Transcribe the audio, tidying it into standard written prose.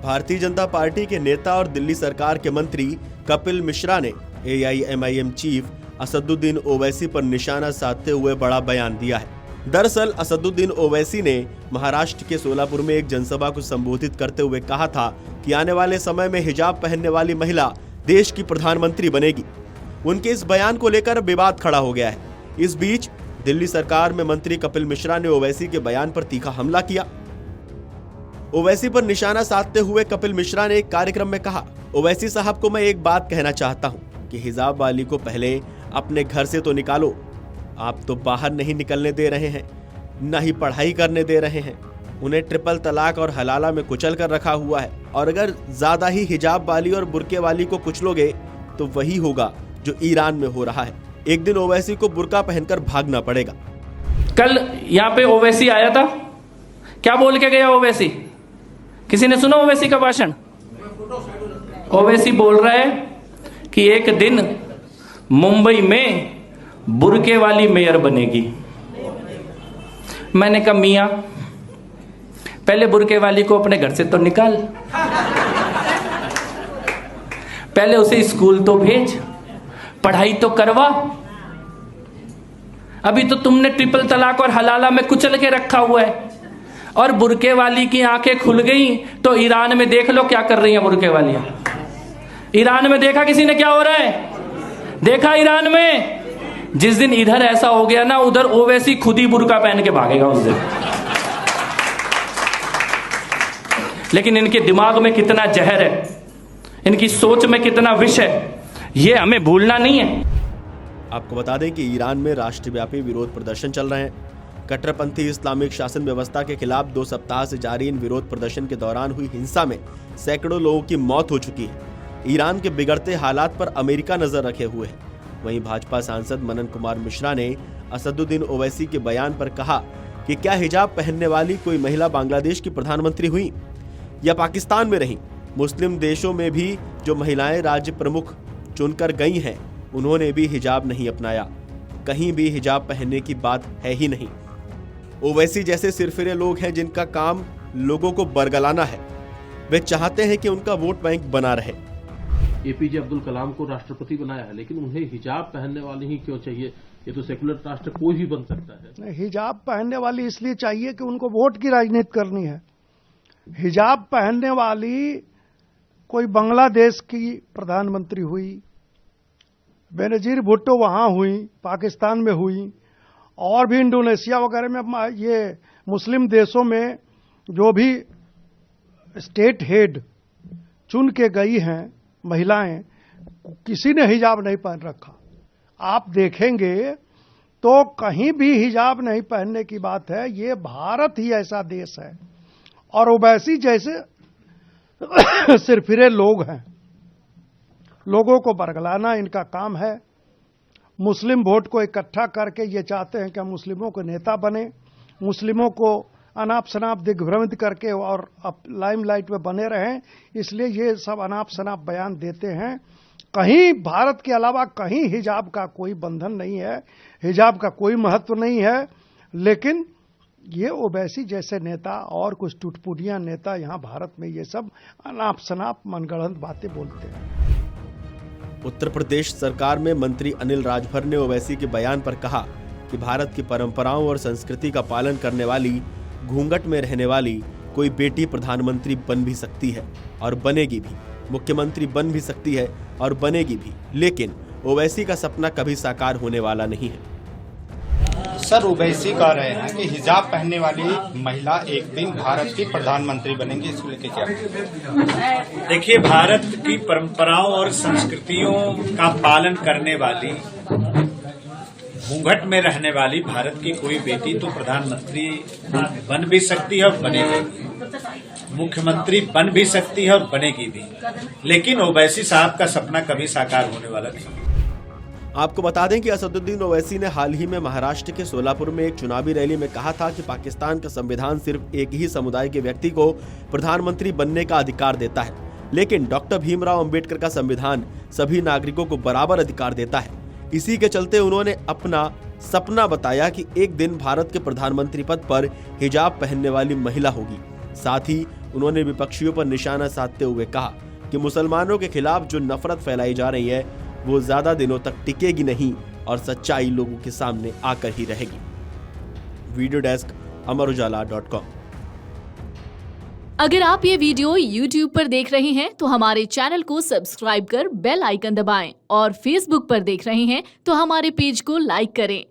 Bharatiya Janata party के नेता और दिल्ली सरकार के मंत्री कपिल मिश्रा ने AIMIM चीफ असदुद्दीन ओवैसी पर निशाना साधते हुए बड़ा बयान दिया है। दरअसल असदुद्दीन ओवैसी ने महाराष्ट्र के सोलापुर में एक जनसभा को संबोधित करते हुए कहा था कि आने वाले समय में हिजाब पहनने वाली महिला देश की प्रधानमंत्री बनेगी। उनके इस बयान को लेकर विवाद खड़ा हो गया है। इस बीच दिल्ली सरकार में मंत्री कपिल मिश्रा ने ओवैसी के बयान पर तीखा हमला किया। ओवैसी पर निशाना साधते हुए कपिल मिश्रा ने एक कार्यक्रम में कहा, ओवैसी साहब को मैं एक बात कहना चाहता हूं कि हिजाब वाली को पहले अपने घर से तो निकालो। आप तो बाहर नहीं निकलने दे रहे हैं, न ही पढ़ाई करने दे रहे हैं। उन्हें ट्रिपल तलाक और हलाला में कुचल कर रखा हुआ है, और अगर ज्यादा ही हिजाब वाली और बुर्के वाली को कुचलोगे तो वही होगा जो ईरान में हो रहा है। एक दिन ओवैसी को बुर्का पहनकर भागना पड़ेगा। कल यहाँ पे ओवैसी आया था, क्या बोल के गया ओवैसी? किसी ने सुना ओवैसी का भाषण? ओवैसी बोल रहा है कि एक दिन मुंबई में बुर्के वाली मेयर बनेगी। मैंने कहा मियां, पहले बुर्के वाली को अपने घर से तो निकाल, पहले उसे स्कूल तो भेज, पढ़ाई तो करवा। अभी तो तुमने ट्रिपल तलाक और हलाला में कुचल के रखा हुआ है, और बुर्के वाली की आंखें खुल गई तो ईरान में देख लो क्या कर रही हैं बुर्के वालियां। ईरान में देखा किसी ने क्या हो रहा है? देखा ईरान में? जिस दिन इधर ऐसा हो गया ना, उधर ओवैसी खुद ही बुर्का पहन के भागेगा उस दिन। लेकिन इनके दिमाग में कितना जहर है, इनकी सोच में कितना विष है, ये हमें भूलना नहीं है। आपको बता दें कि ईरान में राष्ट्रव्यापी विरोध प्रदर्शन चल रहे हैं। कट्टरपंथी इस्लामिक शासन व्यवस्था के खिलाफ 2 सप्ताह से जारी इन विरोध प्रदर्शन के दौरान हुई हिंसा में सैकड़ों लोगों की मौत हो चुकी है। ईरान के बिगड़ते हालात पर अमेरिका नजर रखे हुए है। वहीं भाजपा सांसद मनन कुमार मिश्रा ने असदुद्दीन ओवैसी के बयान पर कहा कि क्या हिजाब पहनने वाली कोई महिला बांग्लादेश की प्रधानमंत्री हुई या पाकिस्तान में रही? मुस्लिम देशों में भी जो महिलाएं राज्य प्रमुख चुनकर गई हैं, उन्होंने भी हिजाब नहीं अपनाया। कहीं भी हिजाब पहनने की बात है ही नहीं। ओवैसी जैसे सिरफिरे लोग हैं जिनका काम लोगों को बरगलाना है। वे चाहते हैं कि उनका वोट बैंक बना रहे। APJ अब्दुल कलाम को राष्ट्रपति बनाया है, लेकिन उन्हें हिजाब पहनने वाली ही क्यों चाहिए? ये तो सेकुलर राष्ट्र कोई भी बन सकता है। हिजाब पहनने वाली इसलिए चाहिए कि उनको वोट की राजनीति करनी है। हिजाब पहनने वाली कोई बांग्लादेश की प्रधानमंत्री हुई, बेनजीर भुट्टो वहां हुई, पाकिस्तान में हुई, और भी इंडोनेशिया वगैरह में, ये मुस्लिम देशों में जो भी स्टेट हेड चुन के गई हैं महिलाएं, किसी ने हिजाब नहीं पहन रखा। आप देखेंगे तो कहीं भी हिजाब नहीं पहनने की बात है। ये भारत ही ऐसा देश है, और ओवैसी जैसे सिरफिरे लोग हैं, लोगों को बरगलाना इनका काम है। मुस्लिम वोट को इकट्ठा करके ये चाहते हैं कि हम मुस्लिमों को नेता बने, मुस्लिमों को अनाप शनाप दिग्भ्रमित करके और लाइमलाइट में बने रहें, इसलिए ये सब अनाप शनाप बयान देते हैं। कहीं भारत के अलावा कहीं हिजाब का कोई बंधन नहीं है, हिजाब का कोई महत्व नहीं है। लेकिन ये ओवैसी जैसे नेता और कुछ टुटपुटिया नेता यहाँ भारत में ये सब अनाप शनाप मनगढ़ंत बातें बोलते हैं। उत्तर प्रदेश सरकार में मंत्री अनिल राजभर ने ओवैसी के बयान पर कहा कि भारत की परंपराओं और संस्कृति का पालन करने वाली, घूंघट में रहने वाली कोई बेटी प्रधानमंत्री बन भी सकती है और बनेगी भी, मुख्यमंत्री बन भी सकती है और बनेगी भी, लेकिन ओवैसी का सपना कभी साकार होने वाला नहीं है। सर, ओवैसी कह रहे हैं कि हिजाब पहनने वाली महिला एक दिन भारत की प्रधानमंत्री बनेंगी, इसको लेके क्या? देखिए, भारत की परंपराओं और संस्कृतियों का पालन करने वाली, घूंघट में रहने वाली भारत की कोई बेटी तो प्रधानमंत्री बन भी सकती है और बनेगी भी, मुख्यमंत्री बन भी सकती है और बनेगी भी, लेकिन ओवैसी साहब का सपना कभी साकार होने वाला नहीं। आपको बता दें कि असदुद्दीन ओवैसी ने हाल ही में महाराष्ट्र के सोलापुर में एक चुनावी रैली में कहा था कि पाकिस्तान का संविधान सिर्फ एक ही समुदाय के व्यक्ति को प्रधानमंत्री बनने का अधिकार देता है, लेकिन डॉक्टर भीमराव अंबेडकर का संविधान सभी नागरिकों को बराबर अधिकार देता है। इसी के चलते उन्होंने अपना सपना बताया कि एक दिन भारत के प्रधानमंत्री पद पर हिजाब पहनने वाली महिला होगी। साथ ही उन्होंने विपक्षियों पर निशाना साधते हुए कहा कि मुसलमानों के खिलाफ जो नफरत फैलाई जा रही है वो ज्यादा दिनों तक टिकेगी नहीं और सच्चाई लोगों के सामने आकर ही रहेगी। वीडियो डेस्क अमरउजाला.com। अगर आप ये वीडियो YouTube पर देख रहे हैं तो हमारे चैनल को सब्सक्राइब कर बेल आइकन दबाएं और Facebook पर देख रहे हैं तो हमारे पेज को लाइक करें।